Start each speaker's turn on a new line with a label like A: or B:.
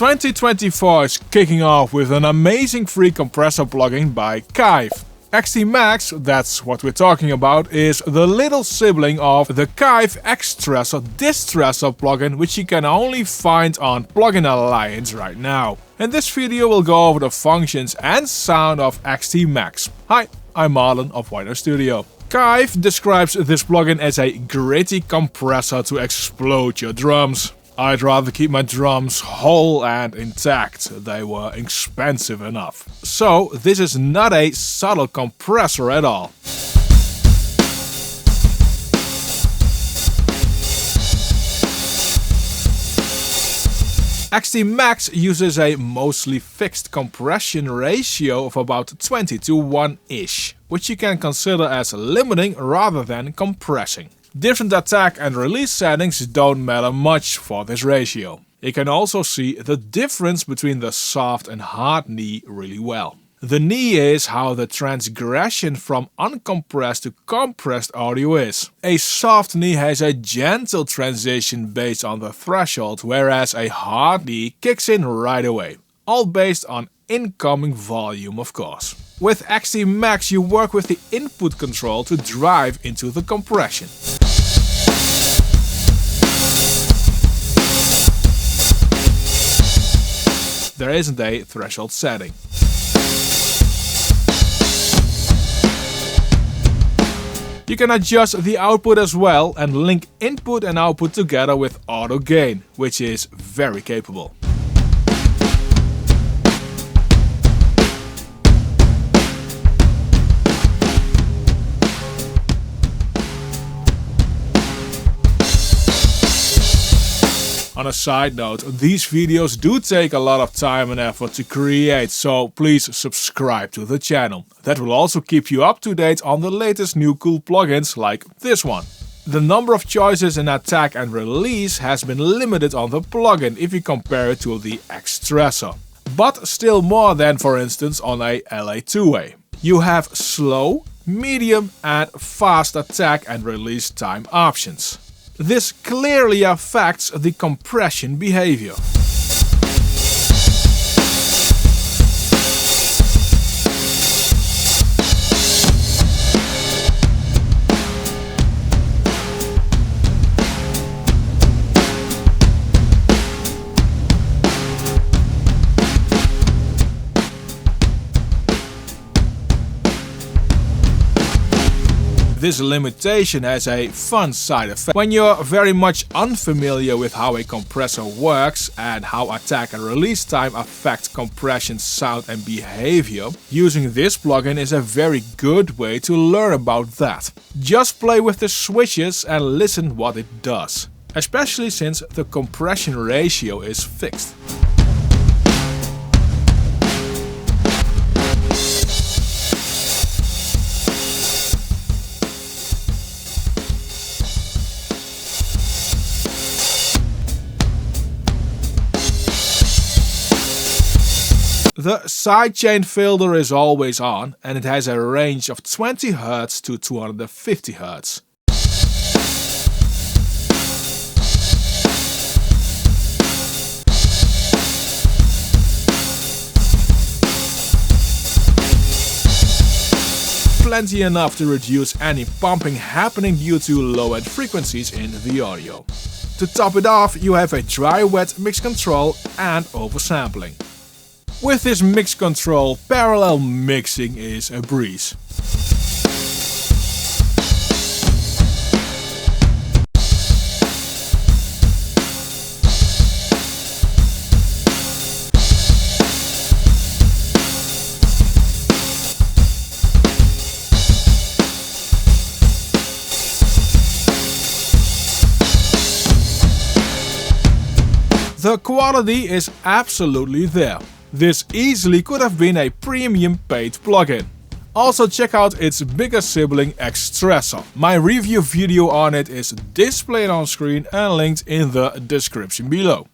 A: 2024 is kicking off with an amazing free compressor plugin by KIIVE. XTMax, that's what we're talking about, is the little sibling of the KIIVE XTRESSOR Distressor plugin, which you can only find on Plugin Alliance right now. In this video we'll go over the functions and sound of XTMax. Hi, I'm Marlon of Wider Studio. KIIVE describes this plugin as a gritty compressor to explode your drums. I'd rather keep my drums whole and intact, they were expensive enough. So this is not a subtle compressor at all. XTMax uses a mostly fixed compression ratio of about 20:1-ish, which you can consider as limiting rather than compressing. Different attack and release settings don't matter much for this ratio. You can also see the difference between the soft and hard knee really well. The knee is how the transgression from uncompressed to compressed audio is. A soft knee has a gentle transition based on the threshold, whereas a hard knee kicks in right away. All based on incoming volume, of course. With XTMax you work with the input control to drive into the compression. There isn't a threshold setting. You can adjust the output as well and link input and output together with auto gain, which is very capable. On a side note, these videos do take a lot of time and effort to create, so please subscribe to the channel. That will also keep you up to date on the latest new cool plugins like this one. The number of choices in attack and release has been limited on the plugin if you compare it to the XTRESSOR, but still more than for instance on a LA2A. You have slow, medium and fast attack and release time options. This clearly affects the compression behavior. This limitation has a fun side effect. When you're very much unfamiliar with how a compressor works and how attack and release time affect compression, sound and behavior, using this plugin is a very good way to learn about that. Just play with the switches and listen what it does, especially since the compression ratio is fixed. The Sidechain Filter is always on and it has a range of 20 Hz to 250 Hz. Plenty enough to reduce any pumping happening due to low-end frequencies in the audio. To top it off, you have a dry-wet mix control and oversampling. With this mix control, parallel mixing is a breeze. The quality is absolutely there. This easily could have been a premium paid plugin. Also check out its bigger sibling XTRESSOR. My review video on it is displayed on screen and linked in the description below.